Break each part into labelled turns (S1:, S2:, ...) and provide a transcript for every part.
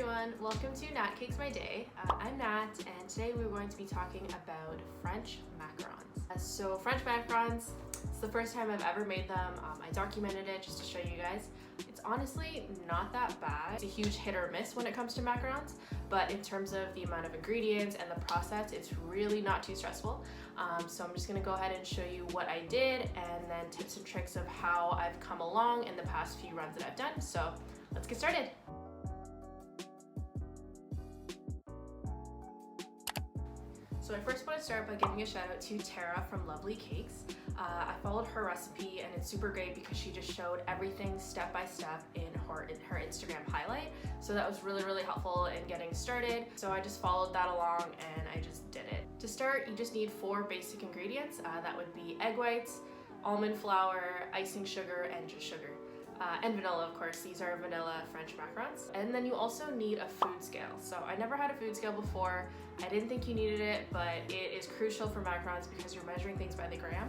S1: everyone, welcome to Nat Cakes My Day. I'm Nat, and today we're going to be talking about French macarons. So French macarons, it's the first time I've ever made them. I documented it just to show you guys. It's honestly not that bad. It's a huge hit or miss when it comes to macarons, but in terms of the amount of ingredients and the process, it's really not too stressful. So I'm just gonna go ahead and show you what I did and then tips and tricks of how I've come along in the past few runs that I've done. So let's get started. So I first want to start by giving a shout out to Tara from Lovely Cakes. I followed her recipe and it's super great because she just showed everything step by step in her Instagram highlight. So that was really helpful in getting started. So I just followed that along and I just did it. To start, you just need 4 basic ingredients. That would be egg whites, almond flour, icing sugar, and just sugar. And vanilla, of course. These are vanilla French macarons. And then you also need a food scale. So I never had a food scale before. I didn't think you needed it, but it is crucial for macarons because you're measuring things by the gram,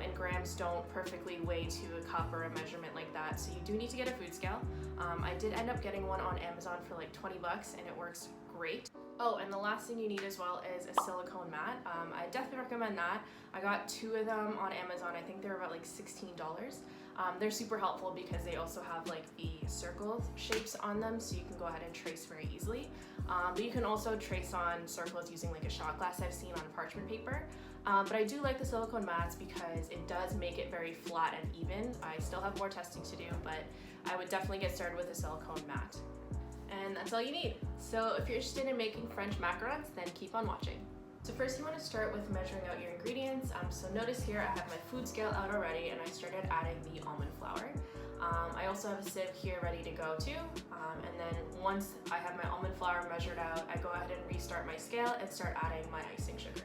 S1: and grams don't perfectly weigh to a cup or a measurement like that. So you do need to get a food scale. I did end up getting one on Amazon for like 20 bucks and it works great. Oh, and the last thing you need as well is a silicone mat. I definitely recommend that. I got 2 of them on Amazon. I think they were about like $16. They're super helpful because they also have like the circle shapes on them, so you can go ahead and trace very easily. But you can also trace on circles using like a shot glass I've seen on parchment paper. But I do like the silicone mats because it does make it very flat and even. I still have more testing to do, but I would definitely get started with a silicone mat. And that's all you need. So if you're interested in making French macarons, then keep on watching. So first you want to start with measuring out your ingredients. So notice here I have my food scale out already and I started adding the almond flour. I also have a sieve here ready to go too. And then once I have my almond flour measured out, I go ahead and restart my scale and start adding my icing sugar.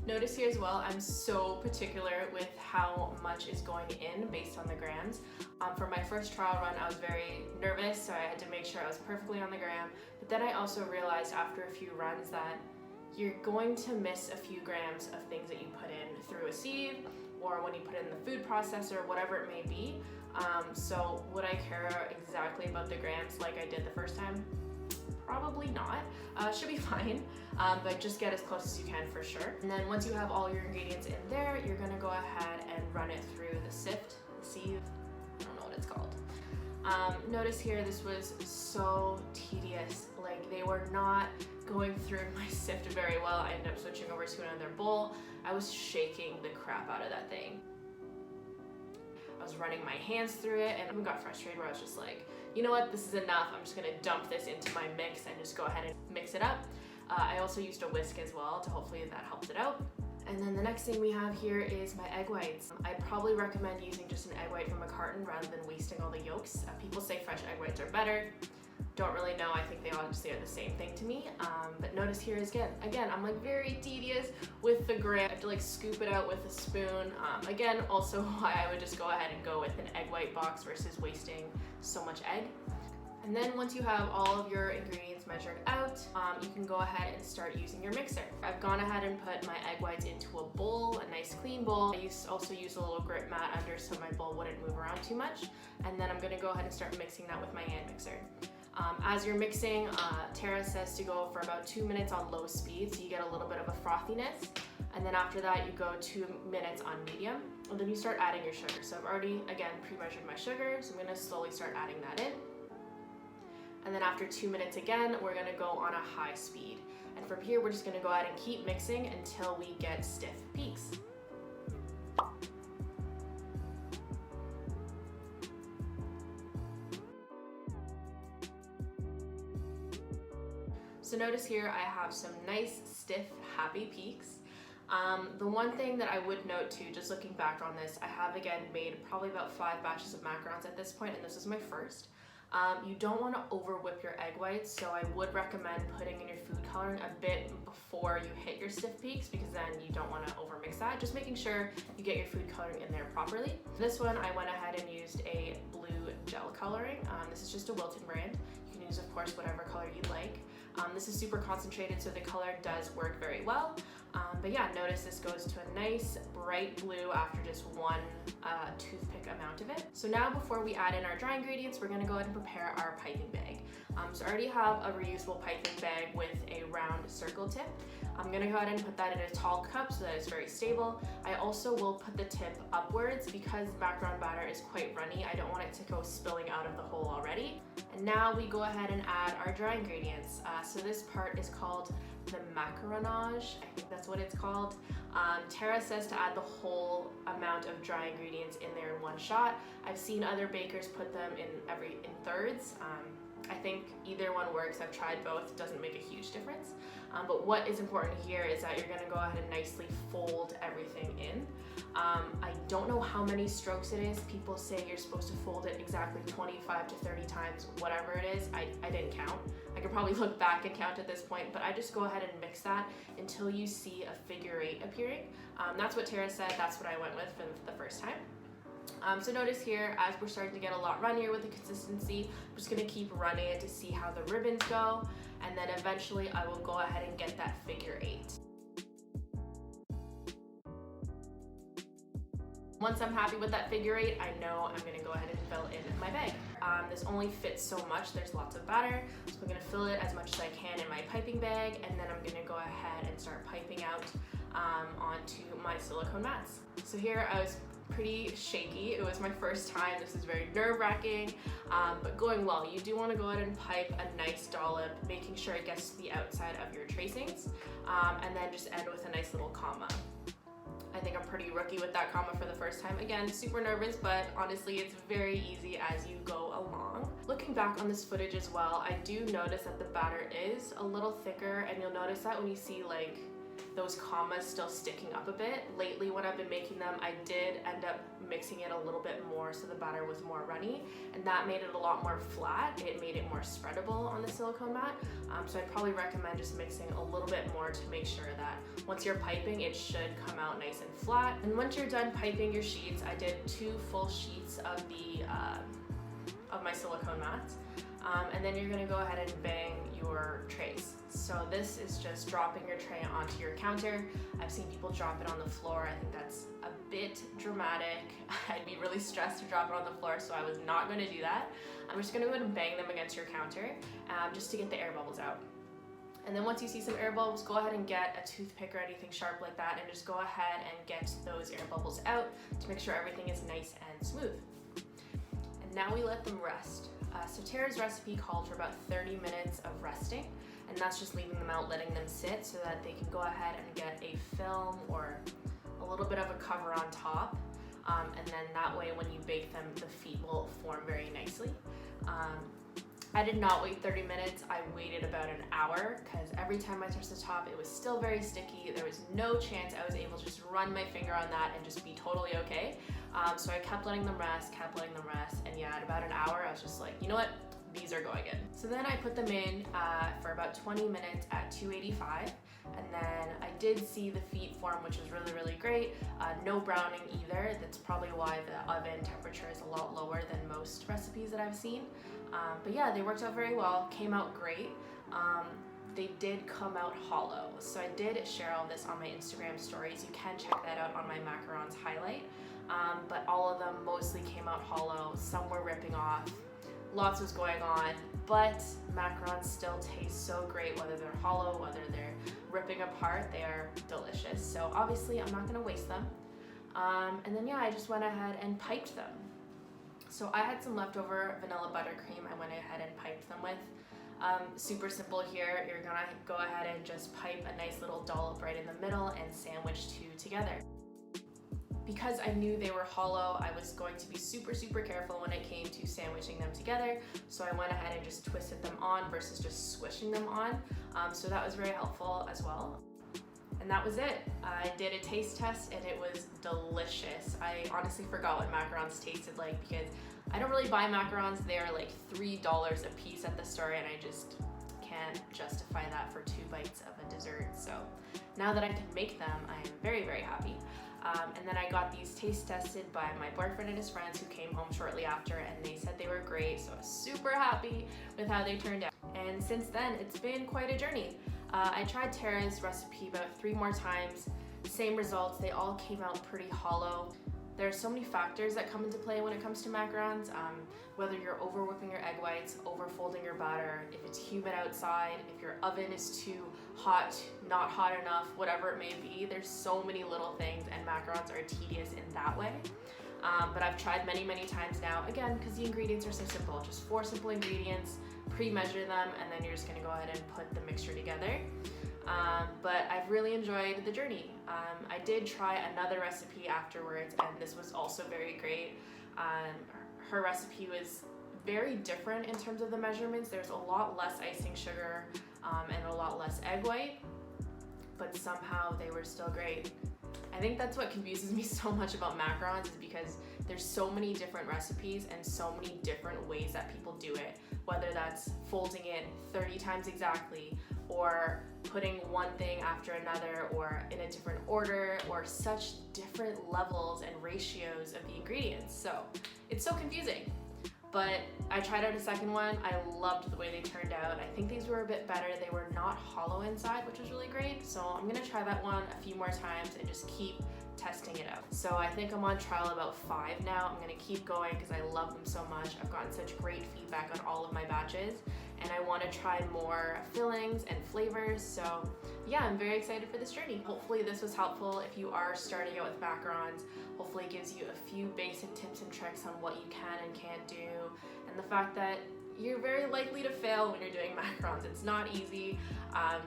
S1: Notice here as well, I'm so particular with how much is going in based on the grams. For my first trial run, I was very nervous, so I had to make sure I was perfectly on the gram. But then I also realized after a few runs that you're going to miss a few grams of things that you put in through a sieve or when you put it in the food processor, whatever it may be. So would I care exactly about the grams like I did the first time? Probably not. Should be fine, but just get as close as you can for sure. And then once you have all your ingredients in there, you're gonna go ahead and run it through the sieve, I don't know what it's called. Notice here this was so tedious. Like they were not going through my sift very well. I ended up switching over to another bowl. I was shaking the crap out of that thing. I was running my hands through it and I got frustrated where I was just like, you know what, this is enough. I'm just gonna dump this into my mix and just go ahead and mix it up. I also used a whisk as well to hopefully that helped it out. And then the next thing we have here is my egg whites. I probably recommend using just an egg white from a carton rather than wasting all the yolks. People say fresh egg whites are better. Don't really know, I think they honestly are the same thing to me. But notice here is again, I'm like very tedious with the gram. I have to like scoop it out with a spoon. Again, also why I would just go ahead and go with an egg white box versus wasting so much egg. And then once you have all of your ingredients measured out, you can go ahead and start using your mixer. I've gone ahead and put my egg whites into a bowl, a nice clean bowl. I also use a little grip mat under so my bowl wouldn't move around too much. And then I'm gonna go ahead and start mixing that with my hand mixer. As you're mixing, Tara says to go for about 2 minutes on low speed so you get a little bit of a frothiness. And then after that you go 2 minutes on medium and then you start adding your sugar. So I've already, again, pre-measured my sugar, so I'm gonna slowly start adding that in. And then after 2 minutes again, we're gonna go on a high speed. And from here, we're just gonna go ahead and keep mixing until we get stiff peaks. So notice here, I have some nice, stiff, happy peaks. The one thing that I would note too, just looking back on this, I have again made probably about 5 batches of macarons at this point, and this is my first. You don't want to over whip your egg whites, so I would recommend putting in your food coloring a bit before you hit your stiff peaks because then you don't want to over mix that. Just making sure you get your food coloring in there properly. This one I went ahead and used a blue gel coloring. This is just a Wilton brand. You can use of course whatever color you'd like. This is super concentrated, so the color does work very well. But yeah, notice this goes to a nice bright blue after just one toothpick amount of it. So now before we add in our dry ingredients, we're gonna go ahead and prepare our piping bag. So I already have a reusable piping bag with a round circle tip. I'm gonna go ahead and put that in a tall cup so that it's very stable. I also will put the tip upwards because macaron batter is quite runny. I don't want it to go spilling out of the hole already. And now we go ahead and add our dry ingredients. So this part is called the macaronage, I think that's what it's called. Tara says to add the whole amount of dry ingredients in there in one shot. I've seen other bakers put them in thirds. I think either one works. I've tried both, it doesn't make a huge difference. But what is important here is that you're gonna go ahead and nicely fold everything in. I don't know how many strokes it is. People say you're supposed to fold it exactly 25 to 30 times, whatever it is. I didn't count. I could probably look back and count at this point, but I just go ahead and mix that until you see a figure 8 appearing. That's what Tara said, that's what I went with for the first time. So notice here, as we're starting to get a lot runnier with the consistency, I'm just gonna keep running it to see how the ribbons go, and then eventually I will go ahead and get that figure 8. Once I'm happy with that figure 8, I know I'm gonna go ahead and fill in my bag. This only fits so much, there's lots of batter, so I'm gonna fill it as much as I can in my piping bag, and then I'm gonna go ahead and start piping out onto my silicone mats. So here I was pretty shaky. It was my first time. This is very nerve-wracking, but going well. You do want to go ahead and pipe a nice dollop, making sure it gets to the outside of your tracings, and then just end with a nice little comma. I think I'm pretty rookie with that comma for the first time. Again, super nervous, but honestly, it's very easy as you go along. Looking back on this footage as well, I do notice that the batter is a little thicker, and you'll notice that when you see like those commas still sticking up a bit. Lately when I've been making them, I did end up mixing it a little bit more so the batter was more runny, and that made it a lot more flat. It made it more spreadable on the silicone mat. So I'd probably recommend just mixing a little bit more to make sure that once you're piping, it should come out nice and flat. And once you're done piping your sheets, I did 2 full sheets of of my silicone mats. And then you're gonna go ahead and bang your trays. So this is just dropping your tray onto your counter. I've seen people drop it on the floor. I think that's a bit dramatic. I'd be really stressed to drop it on the floor, so I was not gonna do that. I'm just gonna go ahead and bang them against your counter just to get the air bubbles out. And then once you see some air bubbles, go ahead and get a toothpick or anything sharp like that and just go ahead and get those air bubbles out to make sure everything is nice and smooth. And now we let them rest. So Tara's recipe called for about 30 minutes of resting, and that's just leaving them out, letting them sit so that they can go ahead and get a film or a little bit of a cover on top, and then that way when you bake them, the feet will form very nicely. I did not wait 30 minutes, I waited about an hour because every time I touched the top it was still very sticky. There was no chance I was able to just run my finger on that and just be totally okay. So I kept letting them rest, and yeah, at about an hour I was just like, you know what, these are going in. So then I put them in for about 20 minutes at 285, and then I did see the feet form, which was really, really great. No browning either. That's probably why the oven temperature is a lot lower than most recipes that I've seen. But yeah, they worked out very well, came out great. They did come out hollow. So I did share all this on my Instagram stories. You can check that out on my macarons highlight. But all of them mostly came out hollow. Some were ripping off. Lots was going on, but macarons still taste so great, whether they're hollow, whether they're ripping apart, they are delicious. So obviously I'm not gonna waste them. And then yeah, I just went ahead and piped them. So I had some leftover vanilla buttercream I went ahead and piped them with. Super simple here. You're gonna go ahead and just pipe a nice little dollop right in the middle and sandwich 2 together. Because I knew they were hollow, I was going to be super, super careful when it came to sandwiching them together. So I went ahead and just twisted them on versus just squishing them on. So that was very helpful as well. And that was it. I did a taste test and it was delicious. I honestly forgot what macarons tasted like because I don't really buy macarons. They're like $3 a piece at the store and I just can't justify that for 2 bites of a dessert. So now that I can make them, I am very, very happy. And then I got these taste tested by my boyfriend and his friends who came home shortly after, and they said they were great, so I was super happy with how they turned out. and since then it's been quite a journey. I tried Tara's recipe about 3 more times, same results, they all came out pretty hollow. There are so many factors that come into play when it comes to macarons, whether you're over whipping your egg whites, over folding your batter, if it's humid outside, if your oven is too hot, not hot enough, whatever it may be. There's so many little things, and macarons are tedious in that way. But I've tried many times now, again, because the ingredients are so simple. Just 4 simple ingredients, pre-measure them, and then you're just gonna go ahead and put the mixture together. But I've really enjoyed the journey. I did try another recipe afterwards, and this was also very great. Her recipe was very different in terms of the measurements. There's a lot less icing sugar and a lot less egg white, but somehow they were still great. I think that's what confuses me so much about macarons, is because there's so many different recipes and so many different ways that people do it, whether that's folding it 30 times exactly, or putting one thing after another, or in a different order, or such different levels and ratios of the ingredients. So it's so confusing. But I tried out a second one. I loved the way they turned out. I think these were a bit better. They were not hollow inside, which was really great. So I'm gonna try that one a few more times and just keep testing it out. So I think I'm on trial about 5 now. I'm gonna keep going because I love them so much. I've gotten such great feedback on all of my batches, and I wanna try more fillings and flavors. So yeah, I'm very excited for this journey. Hopefully this was helpful if you are starting out with macarons. Hopefully it gives you a few basic tips and tricks on what you can and can't do, and the fact that you're very likely to fail when you're doing macarons. It's not easy.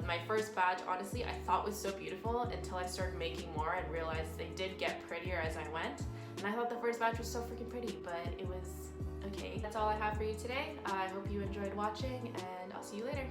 S1: My first batch, honestly, I thought was so beautiful until I started making more and realized they did get prettier as I went. And I thought the first batch was so freaking pretty, but it was okay. That's all I have for you today. I hope you enjoyed watching, and I'll see you later.